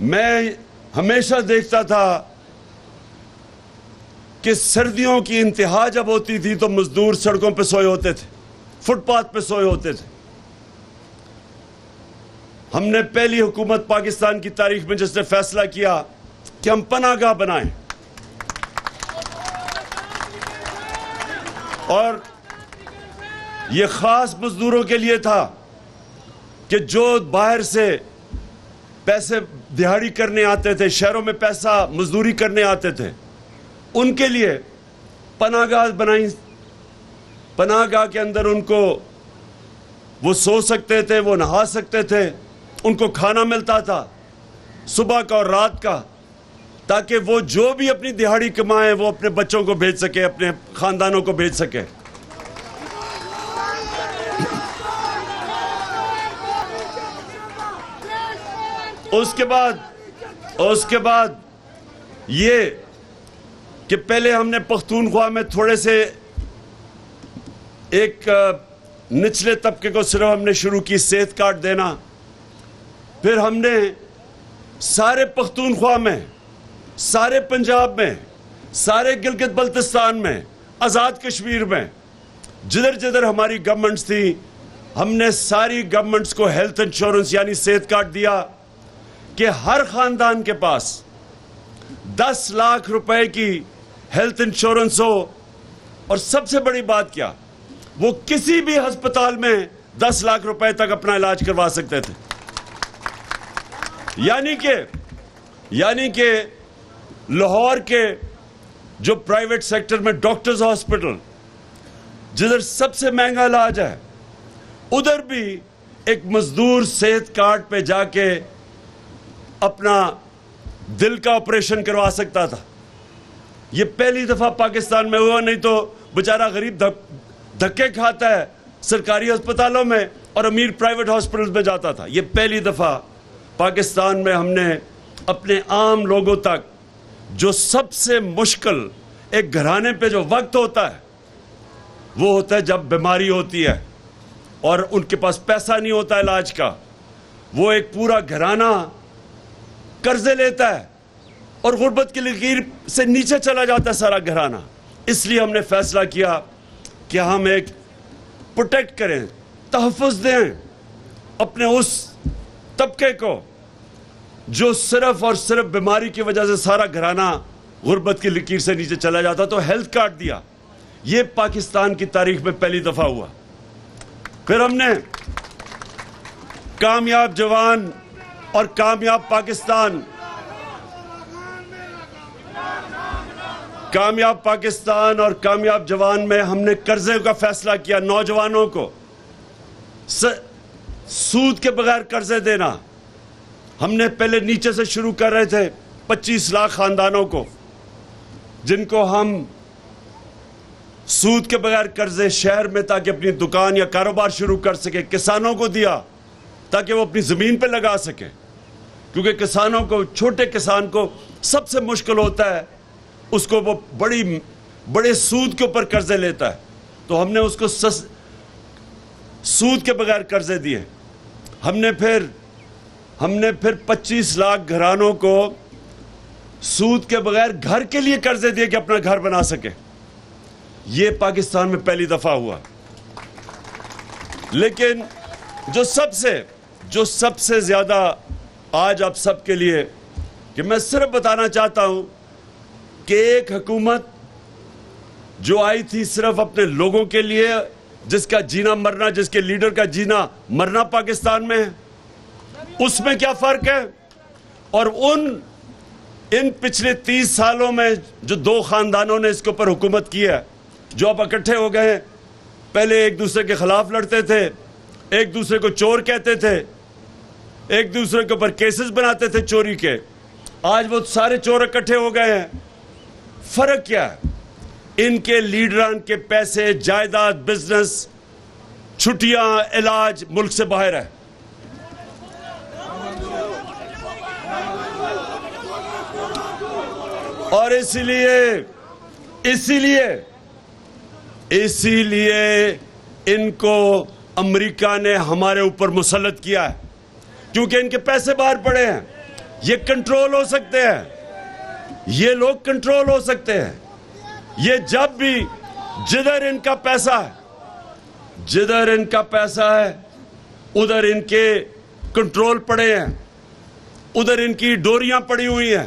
میں ہمیشہ دیکھتا تھا کہ سردیوں کی انتہا جب ہوتی تھی تو مزدور سڑکوں پہ سوئے ہوتے تھے، فٹ پاتھ پہ سوئے ہوتے تھے۔ ہم نے پہلی حکومت پاکستان کی تاریخ میں جس نے فیصلہ کیا کہ ہم پناہ گاہ بنائیں، اور یہ خاص مزدوروں کے لیے تھا کہ جو باہر سے پیسے دہاڑی کرنے آتے تھے، شہروں میں پیسہ مزدوری کرنے آتے تھے، ان کے لیے پناہ گاہ بنائیں۔ پناہ گاہ کے اندر ان کو وہ سو سکتے تھے، وہ نہا سکتے تھے، ان کو کھانا ملتا تھا صبح کا اور رات کا، تاکہ وہ جو بھی اپنی دہاڑی کمائیں وہ اپنے بچوں کو بھیج سکے، اپنے خاندانوں کو بھیج سکے۔ اس کے بعد یہ کہ پہلے ہم نے پختونخوا میں تھوڑے سے ایک نچلے طبقے کو صرف ہم نے شروع کی صحت کارڈ دینا، پھر ہم نے سارے پختونخوا میں، سارے پنجاب میں، سارے گلگت بلتستان میں، آزاد کشمیر میں، جدھر جدھر ہماری گورنمنٹس تھی، ہم نے ساری گورنمنٹس کو ہیلتھ انشورنس یعنی صحت کارڈ دیا کہ ہر خاندان کے پاس 10 لاکھ روپے کی ہیلتھ انشورنس ہو، اور سب سے بڑی بات کیا، وہ کسی بھی ہسپتال میں 10 لاکھ روپے تک اپنا علاج کروا سکتے تھے۔ یعنی کہ لاہور کے جو پرائیویٹ سیکٹر میں ڈاکٹرز ہاسپٹل جدھر سب سے مہنگا علاج ہے، ادھر بھی ایک مزدور صحت کارڈ پہ جا کے اپنا دل کا آپریشن کروا سکتا تھا۔ یہ پہلی دفعہ پاکستان میں ہوا، نہیں تو بیچارہ غریب دھکے کھاتا ہے سرکاری ہسپتالوں میں اور امیر پرائیویٹ ہاسپٹلز میں جاتا تھا۔ یہ پہلی دفعہ پاکستان میں ہم نے اپنے عام لوگوں تک جو سب سے مشکل ایک گھرانے پہ جو وقت ہوتا ہے وہ ہوتا ہے جب بیماری ہوتی ہے اور ان کے پاس پیسہ نہیں ہوتا علاج کا، وہ ایک پورا گھرانہ قرضے لیتا ہے اور غربت کی لکیر سے نیچے چلا جاتا ہے سارا گھرانہ۔ اس لیے ہم نے فیصلہ کیا کہ ہم ایک پروٹیکٹ کریں، تحفظ دیں اپنے اس طبقے کو جو صرف اور صرف بیماری کی وجہ سے سارا گھرانہ غربت کی لکیر سے نیچے چلا جاتا، تو ہیلتھ کارڈ دیا۔ یہ پاکستان کی تاریخ میں پہلی دفعہ ہوا۔ پھر ہم نے کامیاب جوان اور کامیاب پاکستان اور کامیاب جوان میں ہم نے قرضے کا فیصلہ کیا، نوجوانوں کو سود کے بغیر قرضے دینا۔ ہم نے پہلے نیچے سے شروع کر رہے تھے، 25 لاکھ خاندانوں کو جن کو ہم سود کے بغیر قرضے شہر میں تاکہ اپنی دکان یا کاروبار شروع کر سکے، کسانوں کو دیا تاکہ وہ اپنی زمین پہ لگا سکیں، کیونکہ کسانوں کو، چھوٹے کسان کو سب سے مشکل ہوتا ہے، اس کو وہ بڑے سود کے اوپر قرضے لیتا ہے، تو ہم نے اس کو سود کے بغیر قرضے دیے۔ ہم نے پھر 25 لاکھ گھرانوں کو سود کے بغیر گھر کے لیے قرضے دیے کہ اپنا گھر بنا سکے۔ یہ پاکستان میں پہلی دفعہ ہوا۔ لیکن جو سب سے زیادہ آج آپ سب کے لیے کہ میں صرف بتانا چاہتا ہوں کہ ایک حکومت جو آئی تھی صرف اپنے لوگوں کے لیے، جس کا جینا مرنا، جس کے لیڈر کا جینا مرنا پاکستان میں ہے، اس میں کیا فرق ہے؟ اور ان پچھلے 30 سالوں میں جو 2 خاندانوں نے اس کے اوپر حکومت کی ہے، جو اب اکٹھے ہو گئے ہیں، پہلے ایک دوسرے کے خلاف لڑتے تھے، ایک دوسرے کو چور کہتے تھے، ایک دوسرے کے اوپر کیسز بناتے تھے چوری کے، آج وہ سارے چور اکٹھے ہو گئے ہیں۔ فرق کیا ہے؟ ان کے لیڈران کے پیسے، جائیداد، بزنس، چھٹیاں، علاج ملک سے باہر ہے۔ اور اسی لیے ان کو امریکہ نے ہمارے اوپر مسلط کیا ہے، کیونکہ ان کے پیسے باہر پڑے ہیں۔ یہ کنٹرول ہو سکتے ہیں, یہ لوگ کنٹرول ہو سکتے ہیں. یہ جب بھی جدھر ان کا پیسہ ہے ادھر ان کے کنٹرول پڑے ہیں, ادھر ان کی ڈوریاں پڑی ہوئی ہیں,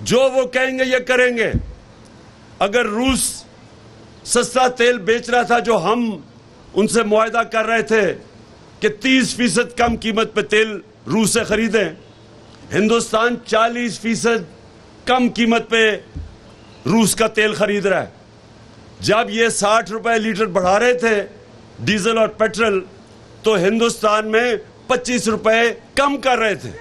جو وہ کہیں گے یہ کریں گے. اگر روس سستا تیل بیچ رہا تھا, جو ہم ان سے معاہدہ کر رہے تھے کہ 30% کم قیمت پہ تیل روس سے خریدیں, ہندوستان 40% کم قیمت پہ روس کا تیل خرید رہا ہے. جب یہ 60 روپے لیٹر بڑھا رہے تھے ڈیزل اور پیٹرول, تو ہندوستان میں 25 روپے کم کر رہے تھے.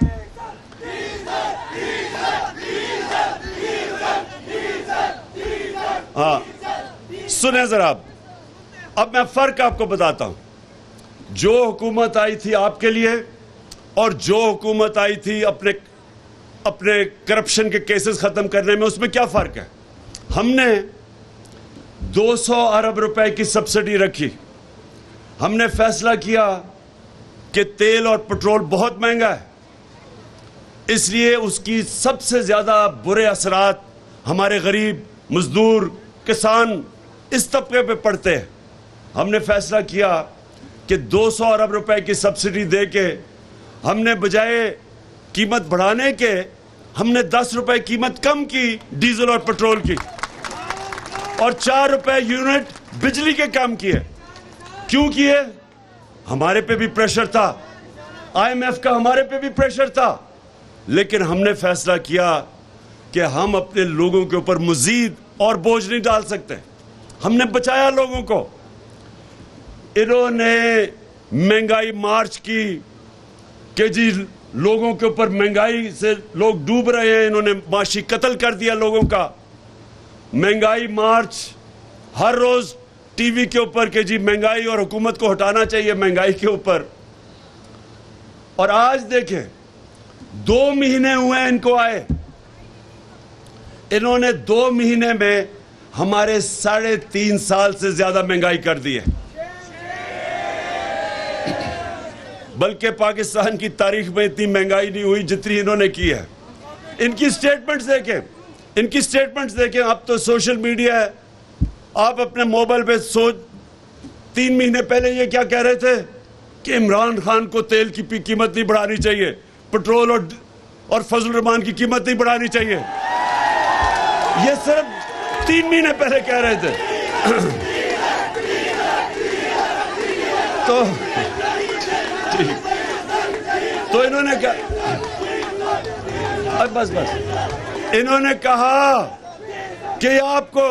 ہاں سنیں ذرا, اب میں فرق آپ کو بتاتا ہوں. جو حکومت آئی تھی آپ کے لیے اور جو حکومت آئی تھی اپنے کرپشن کے کیسز ختم کرنے میں, اس میں کیا فرق ہے؟ ہم نے 200 ارب روپے کی سبسڈی رکھی. ہم نے فیصلہ کیا کہ تیل اور پٹرول بہت مہنگا ہے, اس لیے اس کی سب سے زیادہ برے اثرات ہمارے غریب, مزدور, کسان اس طبقے پہ پڑتے ہیں. ہم نے فیصلہ کیا کہ 200 ارب روپے کی سبسڈی دے کے ہم نے بجائے قیمت بڑھانے کے, ہم نے 10 روپے قیمت کم کی ڈیزل اور پٹرول کی, اور 4 روپے یونٹ بجلی کے کم کیے. کیوں کیے؟ ہمارے پہ بھی پریشر تھا, IMF کا ہمارے پہ بھی پریشر تھا, لیکن ہم نے فیصلہ کیا کہ ہم اپنے لوگوں کے اوپر مزید اور بوجھ نہیں ڈال سکتے. ہم نے بچایا لوگوں کو. انہوں نے مہنگائی مارچ کی کہ جی لوگوں کے اوپر مہنگائی سے لوگ ڈوب رہے ہیں, انہوں نے معاشی قتل کر دیا لوگوں کا. مہنگائی مارچ ہر روز ٹی وی کے اوپر کہ جی مہنگائی اور حکومت کو ہٹانا چاہیے مہنگائی کے اوپر. اور آج دیکھیں 2 مہینے ہوئے ان کو آئے, انہوں نے 2 مہینے میں ہمارے 3.5 سال سے زیادہ مہنگائی کر دی ہے. بلکہ پاکستان کی تاریخ میں اتنی مہنگائی نہیں ہوئی جتنی انہوں نے کی ہے. ان کی سٹیٹمنٹس دیکھیں, اب تو سوشل میڈیا ہے, آپ اپنے موبائل پہ 3 مہینے پہلے یہ کیا کہہ رہے تھے کہ عمران خان کو تیل کی قیمت نہیں بڑھانی چاہیے, پٹرول اور فضل الرحمان کی قیمت نہیں بڑھانی چاہیے. یہ صرف 3 مہینے پہلے کہہ رہے تھے. تو انہوں نے کہا, بس انہوں نے کہا کہ آپ کو